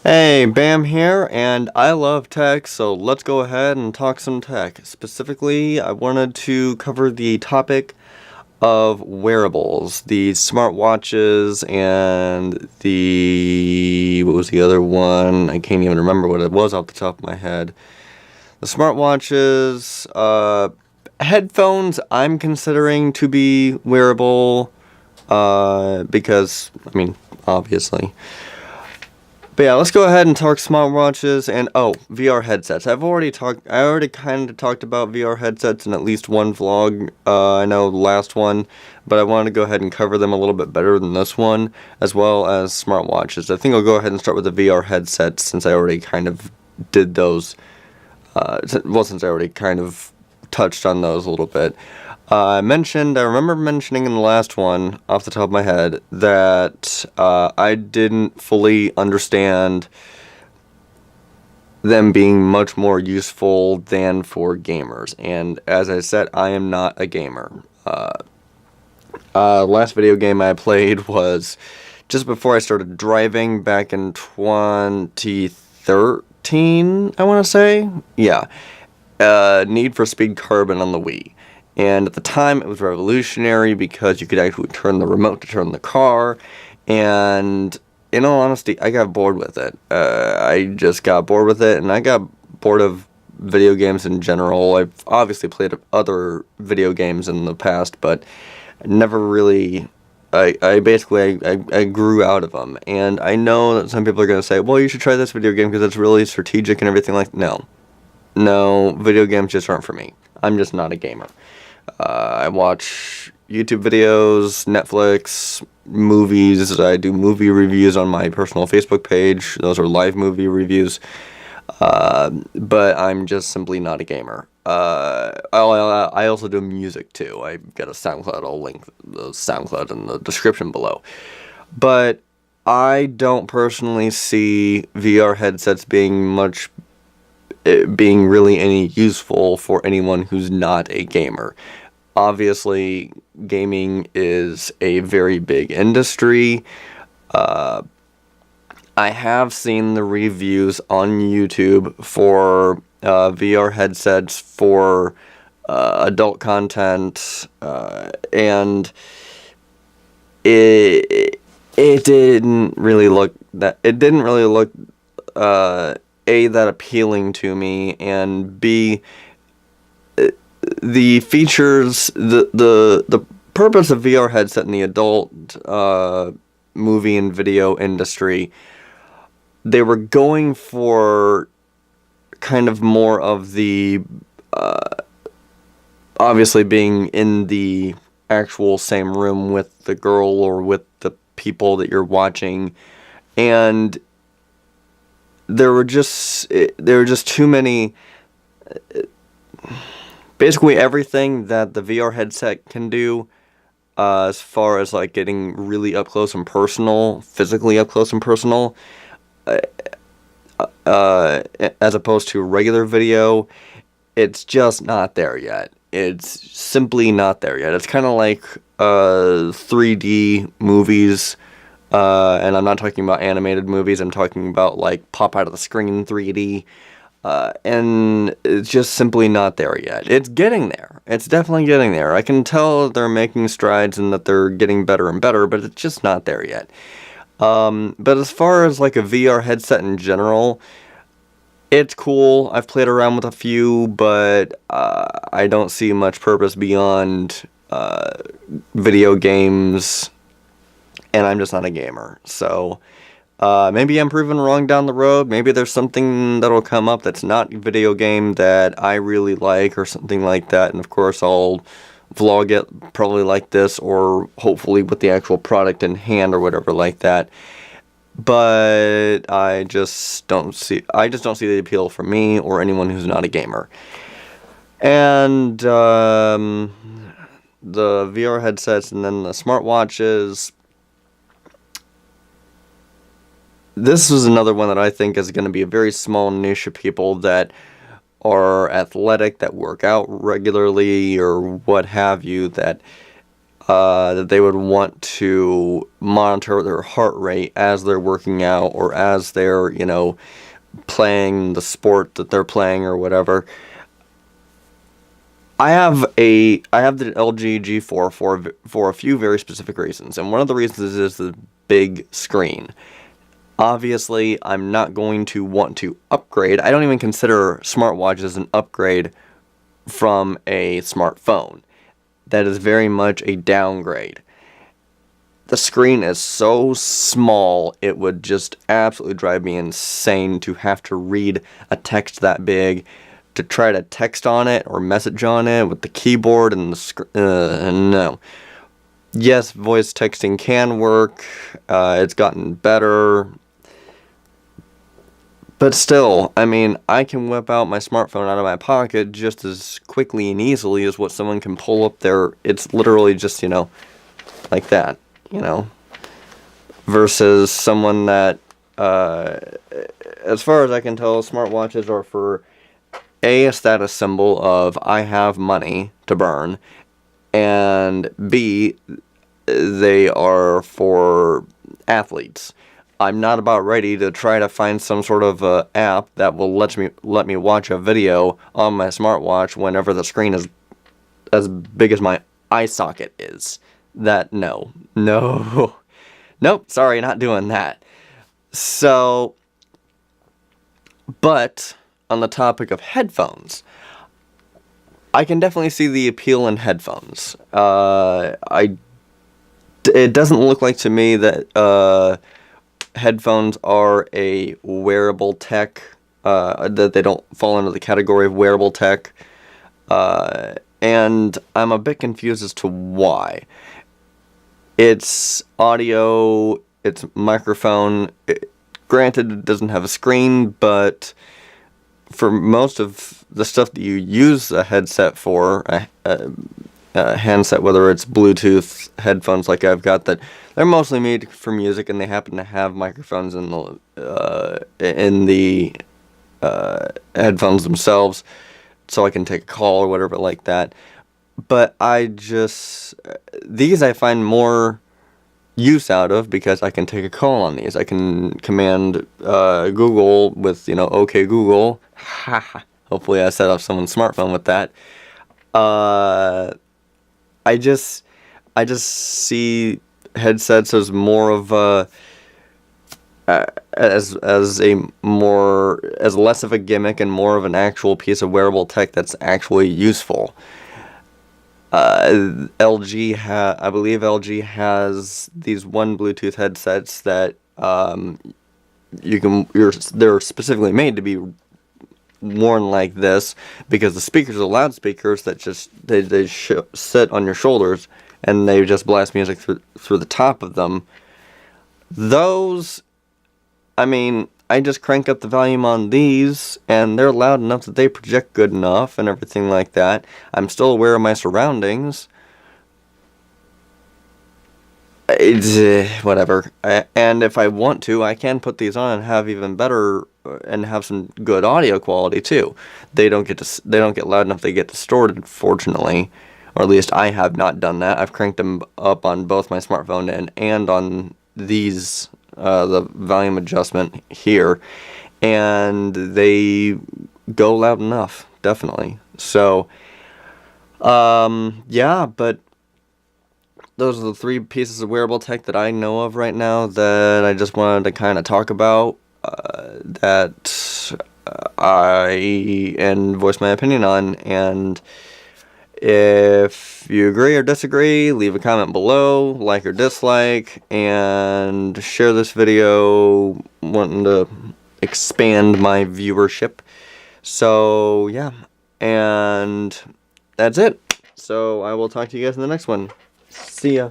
Hey, Bam here, and I love tech, so let's go ahead and talk some tech. Specifically, I wanted to cover the topic of wearables, the smartwatches, and what was the other one? I can't even remember what it was off the top of my head. The smartwatches, headphones I'm considering to be wearable, because, obviously. But yeah, let's go ahead and talk smartwatches and VR headsets. I already kind of talked about VR headsets in at least one vlog. I know the last one, but I wanted to go ahead and cover them a little bit better than this one, as well as smartwatches. I think I'll go ahead and start with the VR headsets since I already kind of did those. Since I already kind of touched on those a little bit. I remember mentioning in the last one, off the top of my head, that I didn't fully understand them being much more useful than for gamers. And as I said, I am not a gamer. Last video game I played was just before I started driving back in 2013, I want to say. Yeah. Need for Speed Carbon on the Wii. And at the time, it was revolutionary because you could actually turn the remote to turn the car. And in all honesty, I got bored with it. I just got bored with it, and I got bored of video games in general. I've obviously played other video games in the past, but never really... I grew out of them. And I know that some people are going to say, well, you should try this video game because it's really strategic and everything like that. No, video games just aren't for me. I'm just not a gamer. I watch YouTube videos, Netflix, movies. I do movie reviews on my personal Facebook page. Those are live movie reviews. But I'm just simply not a gamer. I also do music too. I've got a SoundCloud. I'll link the SoundCloud in the description below. But I don't personally see VR headsets being really any useful for anyone who's not a gamer. Obviously, gaming is a very big industry. I have seen the reviews on YouTube for VR headsets for adult content, and it didn't really look A, that appealing to me, and B, the features, the purpose of VR headset in the adult movie and video industry, they were going for kind of more of the, obviously being in the actual same room with the girl or with the people that you're watching, and there were just too many. Basically, everything that the VR headset can do, as far as like getting really up close and personal, physically up close and personal, as opposed to regular video, it's just not there yet. It's simply not there yet. It's kind of like 3D movies. And I'm not talking about animated movies, I'm talking about like pop out of the screen 3D, and it's just simply not there yet. It's getting there. It's definitely getting there. I can tell they're making strides and that they're getting better and better, but it's just not there yet. But as far as like a VR headset in general, it's cool. I've played around with a few, but I don't see much purpose beyond video games. And I'm just not a gamer, so maybe I'm proven wrong down the road. Maybe there's something that'll come up that's not a video game that I really like or something like that, and of course I'll vlog it probably like this, or hopefully with the actual product in hand or whatever like that. But I just don't see the appeal for me or anyone who's not a gamer. And the VR headsets and then the smartwatches. This is another one that I think is going to be a very small niche of people that are athletic, that work out regularly, or what have you, that that they would want to monitor their heart rate as they're working out or as they're, playing the sport that they're playing or whatever. I have the LG G4 for a few very specific reasons, and one of the reasons is the big screen. Obviously, I'm not going to want to upgrade. I don't even consider smartwatches an upgrade from a smartphone. That is very much a downgrade. The screen is so small, it would just absolutely drive me insane to have to read a text that big, to try to text on it or message on it with the keyboard and the screen. No. Yes, voice texting can work. It's gotten better. But still, I mean, I can whip out my smartphone out of my pocket just as quickly and easily as what someone can pull up there. It's literally just, like that, versus someone that, as far as I can tell, smartwatches are for A, a status symbol of I have money to burn, and B, they are for athletes. I'm not about ready to try to find some sort of app that will let me watch a video on my smartwatch whenever the screen is as big as my eye socket is. No, nope, sorry, not doing that. So, but on the topic of headphones, I can definitely see the appeal in headphones. It doesn't look like to me that headphones are a wearable tech, that they don't fall into the category of wearable tech, and I'm a bit confused as to why. It's audio, it's microphone, granted it doesn't have a screen, but for most of the stuff that you use a headset for, a handset, whether it's Bluetooth headphones like I've got, that they're mostly made for music, and they happen to have microphones in the headphones themselves, so I can take a call or whatever like that. But these I find more use out of because I can take a call on these. I can command Google with, OK Google. Hopefully I set up someone's smartphone with that. I just see headsets as more of as less of a gimmick and more of an actual piece of wearable tech that's actually useful. I believe LG has these one Bluetooth headsets that they're specifically made to be worn like this, because the speakers are loudspeakers that just they sit on your shoulders and they just blast music through the top of them. Those, I mean, I just crank up the volume on these and they're loud enough that they project good enough and everything like that. I'm still aware of my surroundings. It's whatever. And if I want to, I can put these on and have even better and have some good audio quality too. They don't get loud enough. They get distorted, fortunately, or at least I have not done that. I've cranked them up on both my smartphone and on these the volume adjustment here, and they go loud enough, definitely. So, yeah, but those are the three pieces of wearable tech that I know of right now that I just wanted to kind of talk about, that and voice my opinion on. And if you agree or disagree, leave a comment below, like or dislike, and share this video, wanting to expand my viewership. So, yeah, and that's it. So I will talk to you guys in the next one. See ya.